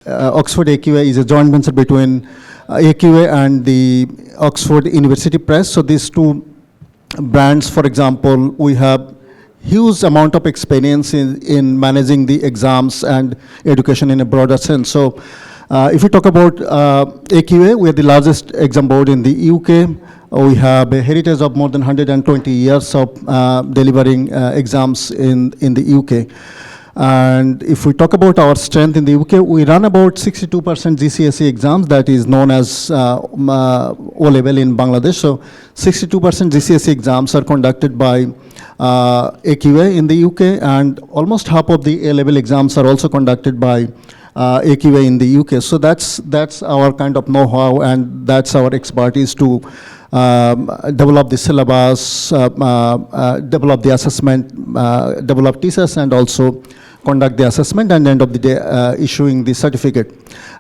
Oxford AQA is a joint venture between AQA and the Oxford University Press. So these two brands, for example, we have huge amount of experience in managing the exams and education in a broader sense. So if we talk about AQA, we are the largest exam board in the UK. We have a heritage of more than 120 years of delivering exams in the UK. And if we talk about our strength in the UK, we run about 62% GCSE exams, that is known as O-level in Bangladesh. So 62% GCSE exams are conducted by AQA in the UK, and almost half of the A-level exams are also conducted by AQA in the UK. So that's our kind of know-how, and that's our expertise to develop the syllabus, develop the assessment, develop thesis, and also conduct the assessment, and end of the day issuing the certificate.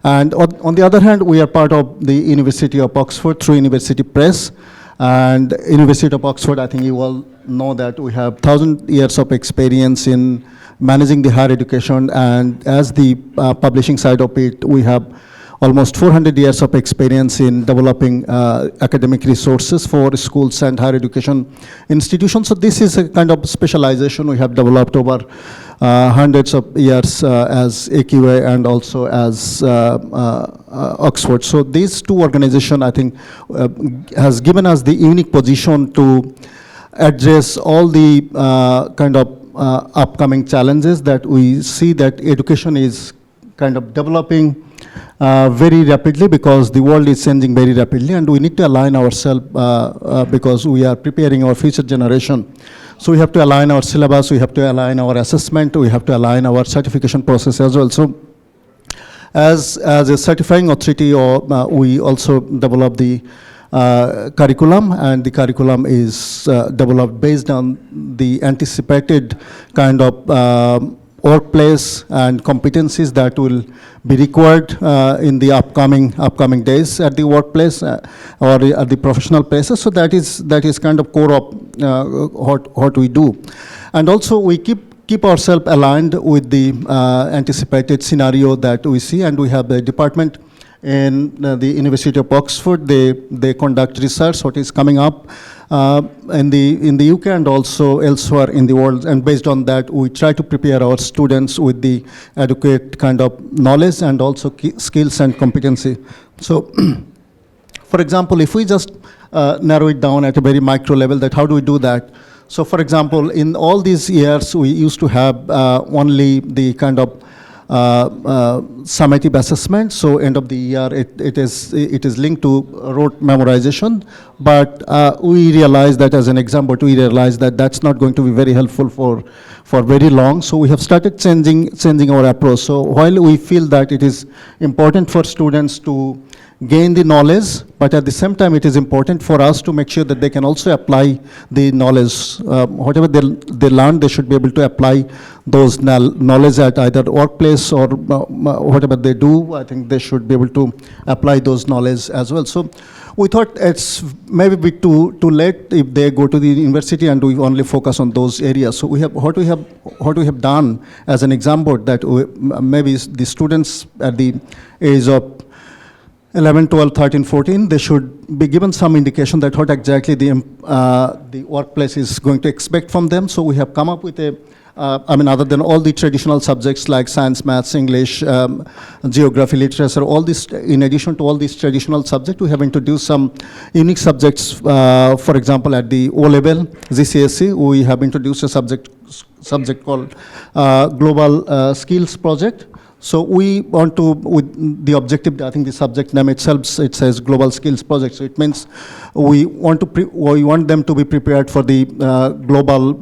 And on the other hand, we are part of the University of Oxford through University Press. And University of Oxford, I think you all know that we have 1,000 years of experience in managing the higher education, and as the publishing side of it, we have almost 400 years of experience in developing academic resources for schools and higher education institutions. So this is a kind of specialization we have developed over hundreds of years as AQA and also as Oxford. So these two organizations, I think, has given us the unique position to address all the kind of upcoming challenges that we see, that education is kind of developing very rapidly, because the world is changing very rapidly, and we need to align ourselves because we are preparing our future generation. So we have to align our syllabus, we have to align our assessment, we have to align our certification process as well. So as a certifying authority, we also develop the curriculum, and the curriculum is developed based on the anticipated kind of workplace and competencies that will be required in the upcoming days at the workplace or at the professional places. So that is kind of core of what we do. And also we keep ourselves aligned with the anticipated scenario that we see, and we have the department in the University of Oxford. They conduct research, what is coming up in the UK and also elsewhere in the world, and based on that we try to prepare our students with the adequate kind of knowledge and also skills and competency. So for example, if we just narrow it down at a very micro level, that how do we do that? So for example, in all these years we used to have only the kind of summative assessment. So end of the year it is linked to rote memorization, but we realized that as an exam board, we realized that that's not going to be very helpful for very long. So we have started changing our approach. So while we feel that it is important for students to gain the knowledge, but at the same time it is important for us to make sure that they can also apply the knowledge. Whatever they learn, they should be able to apply those knowledge at either workplace or whatever they do. I think they should be able to apply those knowledge as well. So we thought it's maybe a bit too late if they go to the university and we only focus on those areas. So what we have done as an exam board, that maybe the students at the age of 11, 12, 13, 14, they should be given some indication that what exactly the workplace is going to expect from them. So we have come up with other than all the traditional subjects like science, maths, English, geography, literature, all this, in addition to all these traditional subjects, we have introduced some unique subjects. For example, at the O-level GCSE, we have introduced a subject called Global Skills Project. So we want to, with the objective, I think the subject name itself, it says Global Skills Project. So it means we want them to be prepared for the global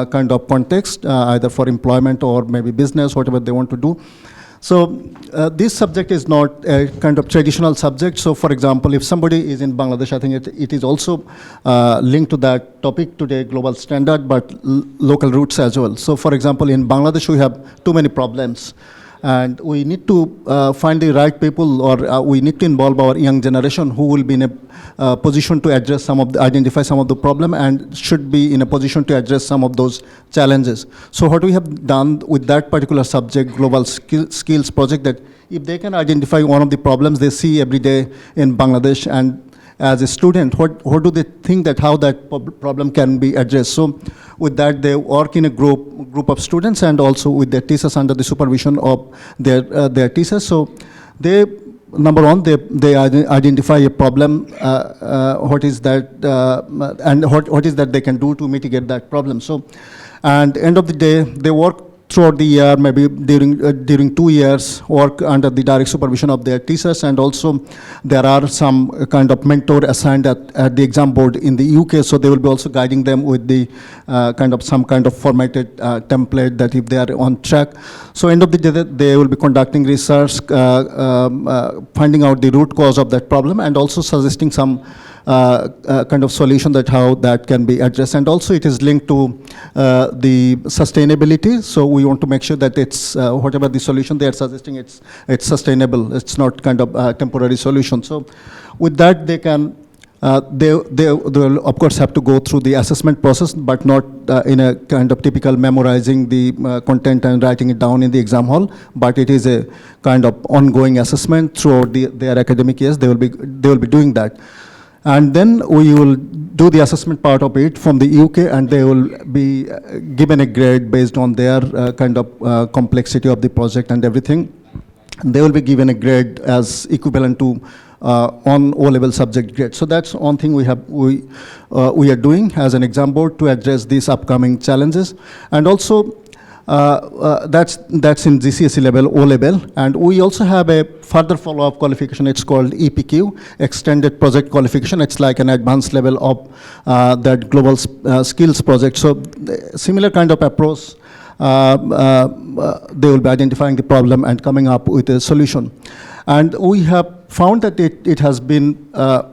kind of context, either for employment or maybe business, whatever they want to do. So this subject is not a kind of traditional subject. So for example, if somebody is in Bangladesh, I think it is also linked to that topic today, global standard, but local roots as well. So for example, in Bangladesh, we have too many problems. And we need to find the right people, or we need to involve our young generation who will be in a position to address identify some of the problem and should be in a position to address some of those challenges. So what we have done with that particular subject, Global Skills Project, that if they can identify one of the problems they see every day in Bangladesh, and as a student, what do they think that how that problem can be addressed? So with that, they work in a group of students and also with their teachers under the supervision of their teachers. So they, number one, they identify a problem, what is that, and what is that they can do to mitigate that problem. So, and end of the day, they work throughout the year, maybe during 2 years, work under the direct supervision of their teachers, and also there are some kind of mentor assigned at the exam board in the UK, so they will be also guiding them with the some kind of formatted template that if they are on track. So end of the day, they will be conducting research, finding out the root cause of that problem, and also suggesting some kind of solution that how that can be addressed. And also it is linked to the sustainability. So we want to make sure that it's whatever the solution they are suggesting, it's sustainable. It's not kind of a temporary solution. So with that, they can they will of course have to go through the assessment process, but not in a kind of typical memorizing the content and writing it down in the exam hall. But it is a kind of ongoing assessment throughout their academic years. They will be doing that. And then we will do the assessment part of it from the UK, and they will be given a grade based on their kind of complexity of the project and everything. And they will be given a grade as equivalent to on O-level subject grade. So that's one thing we are doing as an exam board to address these upcoming challenges. And also that's in GCSE level, O level, and we also have a further follow-up qualification. It's called EPQ, Extended Project Qualification. It's like an advanced level of that Global Skills Project. So similar kind of approach. They will be identifying the problem and coming up with a solution. And we have found that it has been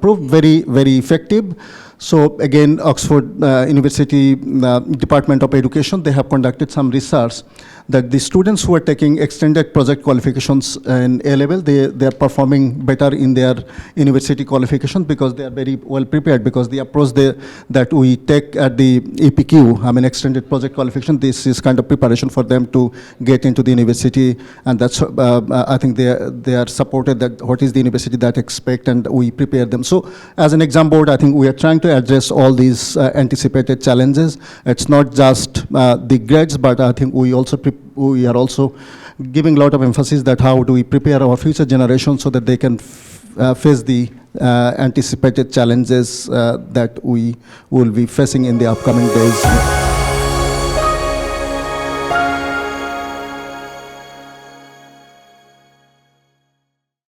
proved very, very effective. So again, Oxford University Department of Education, they have conducted some research that the students who are taking extended project qualifications in A-level, they are performing better in their university qualification because they are very well prepared, because the approach that we take at the EPQ, I mean extended project qualification, this is kind of preparation for them to get into the university, and that's, I think they are supported that what is the university that expect, and we prepare them. So as an exam board, I think we are trying to address all these anticipated challenges. It's not just the grades, but I think we are also giving a lot of emphasis that how do we prepare our future generations so that they can face the anticipated challenges that we will be facing in the upcoming days.